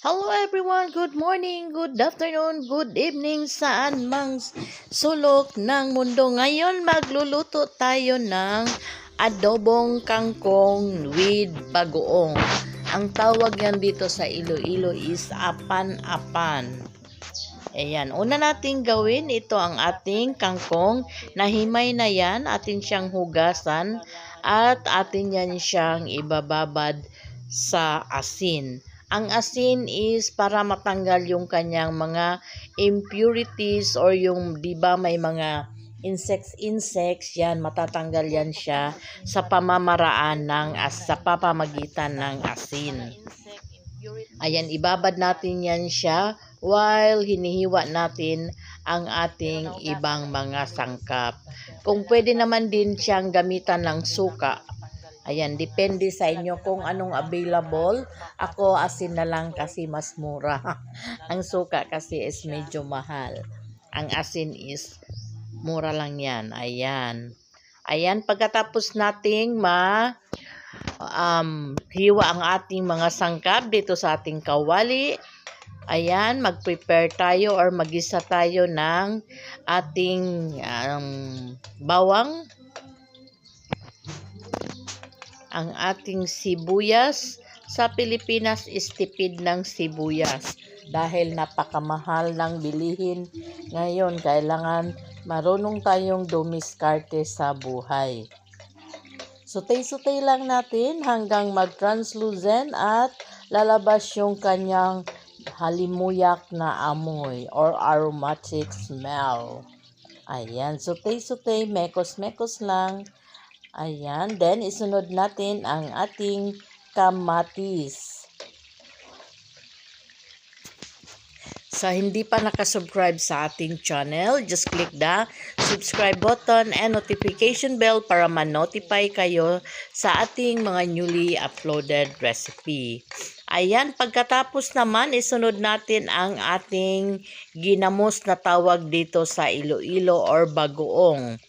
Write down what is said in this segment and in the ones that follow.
Hello everyone, good morning, good afternoon, good evening saan mang sulok ng mundo. Ngayon magluluto tayo ng adobong kangkong with bagoong. Ang tawag yan dito sa Iloilo is apan-apan. Ayan, una nating gawin, ito ang ating kangkong. Nahimay na yan, atin siyang hugasan at atin yan siyang ibababad sa asin. Ang asin is para matanggal yung kanyang mga impurities or yung 'di ba may mga insects yan, matatanggal yan siya sa pamamaraan ng sa papamagitan ng asin. Ayan, ibabad natin yan siya while hinihiwa natin ang ating ibang mga sangkap. Kung pwede naman din siyang gamitan ng suka. Ayan, depende sa inyo kung anong available. Ako asin na lang kasi mas mura. Ang suka kasi is medyo mahal. Ang asin is mura lang yan. Ayan. Ayan, pagkatapos nating hiwa ang ating mga sangkap dito sa ating kawali. Ayan, mag-prepare tayo or mag-isa tayo ng ating bawang. Ang ating sibuyas. Sa Pilipinas is tipid ng sibuyas dahil napakamahal ng bilihin ngayon. Kailangan marunong tayong dumiskarte sa buhay. Sutay-sutay lang natin hanggang mag-translucent at lalabas yung kanyang halimuyak na amoy or aromatic smell. Ayan, sutay-sutay, mekos-mekos lang. Ayan, then isunod natin ang ating kamatis. Sa hindi pa nakasubscribe sa ating channel, just click the subscribe button and notification bell para ma-notify kayo sa ating mga newly uploaded recipe. Ayan, pagkatapos naman, isunod natin ang ating ginamos na tawag dito sa Iloilo or bagoong.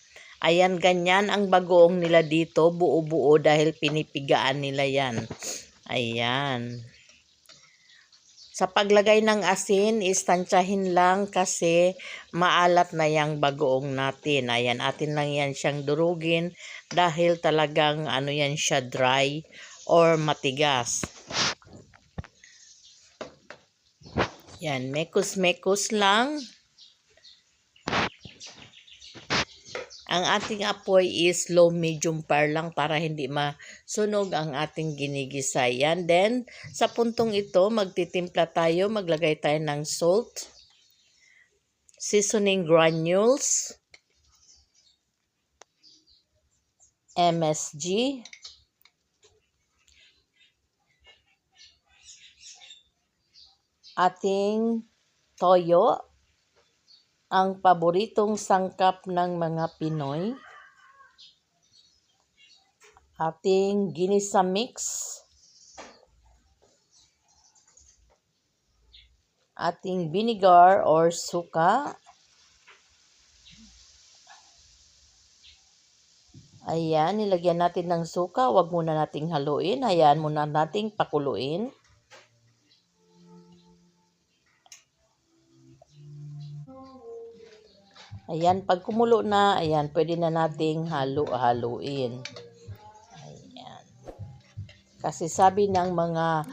Ayan, ganyan ang bagoong nila dito, buo-buo dahil pinipigaan nila yan. Ayan. Sa paglagay ng asin, istantsahin lang kasi maalat na yung bagoong natin. Ayan, atin lang yan siyang durugin dahil talagang yan siya dry or matigas. Yan, mekos-mekos lang. Ang ating apoy is low-medium fire lang para hindi masunog ang ating ginigisa. Yan. Then, sa puntong ito, magtitimpla tayo. Maglagay tayo ng salt, seasoning granules, MSG, ating toyo, ang paboritong sangkap ng mga Pinoy, ating ginisa mix, ating vinegar or suka, ayan, nilagyan natin ng suka, wag muna nating haluin, hayaan muna nating pakuluin. Ayan, pag kumulo na, ayan, pwede na nating haluin. Ayan. Kasi sabi ng mga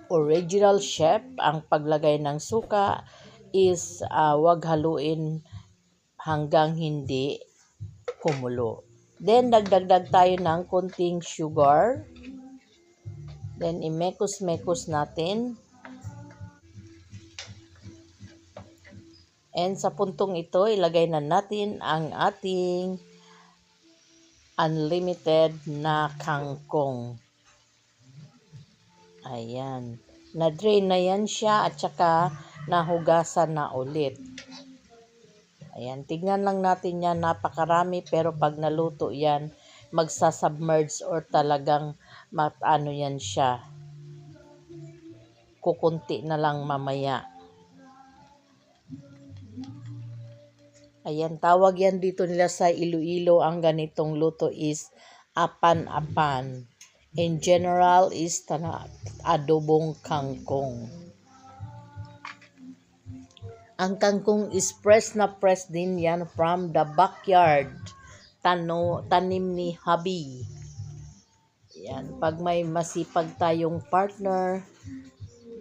original chef, ang paglagay ng suka is wag haluin hanggang hindi kumulo. Then, dagdag tayo ng konting sugar. Then, imekos-mekos natin. And sa puntong ito, ilagay na natin ang ating unlimited na kangkong. Ayan. Na-drain na yan siya at saka nahugasan na ulit. Ayan. Tignan lang natin yan. Napakarami pero pag naluto yan, magsasubmerge or talagang yan siya. Kukunti na lang mamaya. Ayan, tawag yan dito nila sa Iloilo, ang ganitong luto is apan-apan. In general is adobong kangkong. Ang kangkong is press na press din yan from the backyard. Tanim ni Habi. Yan. Pag may masipag tayong partner,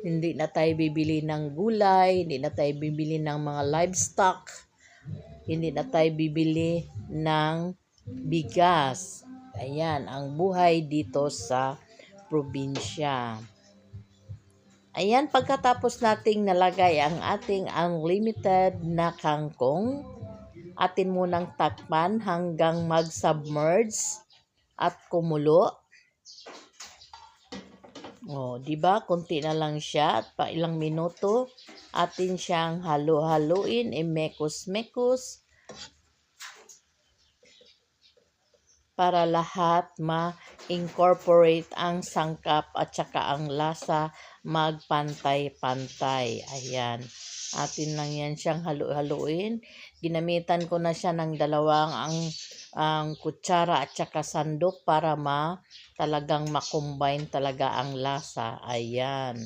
hindi na tayo bibili ng gulay, hindi na tayo bibili ng mga livestock, hindi na tayo bibili ng bigas. Ayan, ang buhay dito sa probinsya. Ayan, pagkatapos nating nalagay ang ating unlimited na kangkong, atin munang takpan hanggang mag-submerge at kumulo. Di ba? Konti na lang siya at pa ilang minuto atin siyang halo-haluin, mekos-mekos para lahat ma-incorporate ang sangkap at saka ang lasa magpantay-pantay. Ayan. Atin lang yan siyang halu-haluin. Ginamitan ko na siya ng dalawang ang kutsara at saka sandok para talagang makombine talaga ang lasa. Ayan.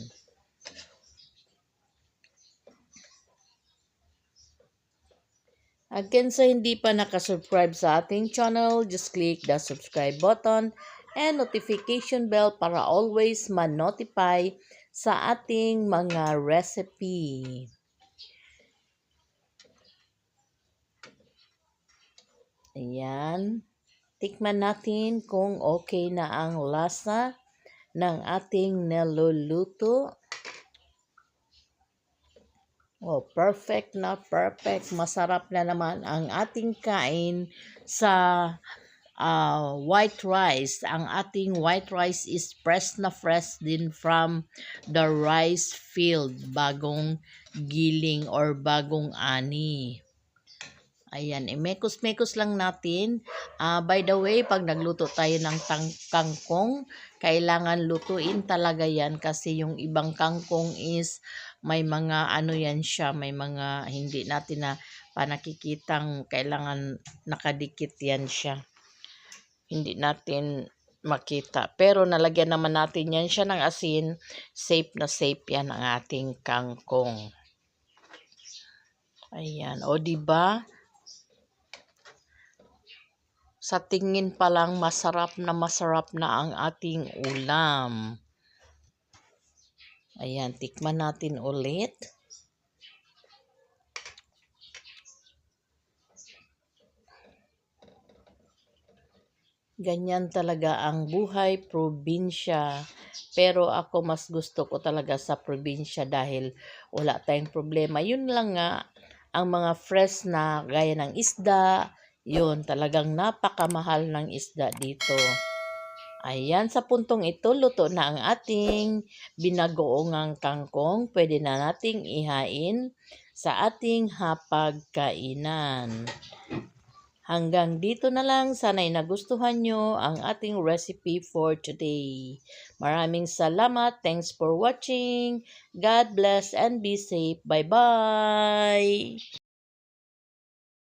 Again, sa hindi pa nakasubscribe sa ating channel, just click the subscribe button and notification bell para always ma-notify sa ating mga recipe. Ayan. Tikman natin kung okay na ang lasa ng ating niluluto. Perfect na perfect. Masarap na naman ang ating kain sa white rice. Ang ating white rice is fresh na fresh din from the rice field. Bagong giling or bagong ani. Ayan, mekos-mekos lang natin. By the way, pag nagluto tayo ng kangkong, kailangan lutuin talaga yan kasi yung ibang kangkong is may mga yan siya, may mga hindi natin na panakikitang kailangan nakadikit yan siya. Hindi natin makita. Pero nalagyan naman natin yan siya ng asin. Safe na safe yan ang ating kangkong. Ayan, diba? Sa tingin pa lang masarap na ang ating ulam. Ayan, tikman natin ulit. Ganyan talaga ang buhay probinsya. Pero ako mas gusto ko talaga sa probinsya dahil wala tayong problema. Yun lang nga, ang mga fresh na gaya ng isda, yun, talagang napakamahal ng isda dito. Ayan, sa puntong ito, luto na ang ating binagoongang kangkong. Pwede na nating ihain sa ating hapagkainan. Hanggang dito na lang. Sana'y nagustuhan nyo ang ating recipe for today. Maraming salamat. Thanks for watching. God bless and be safe. Bye-bye.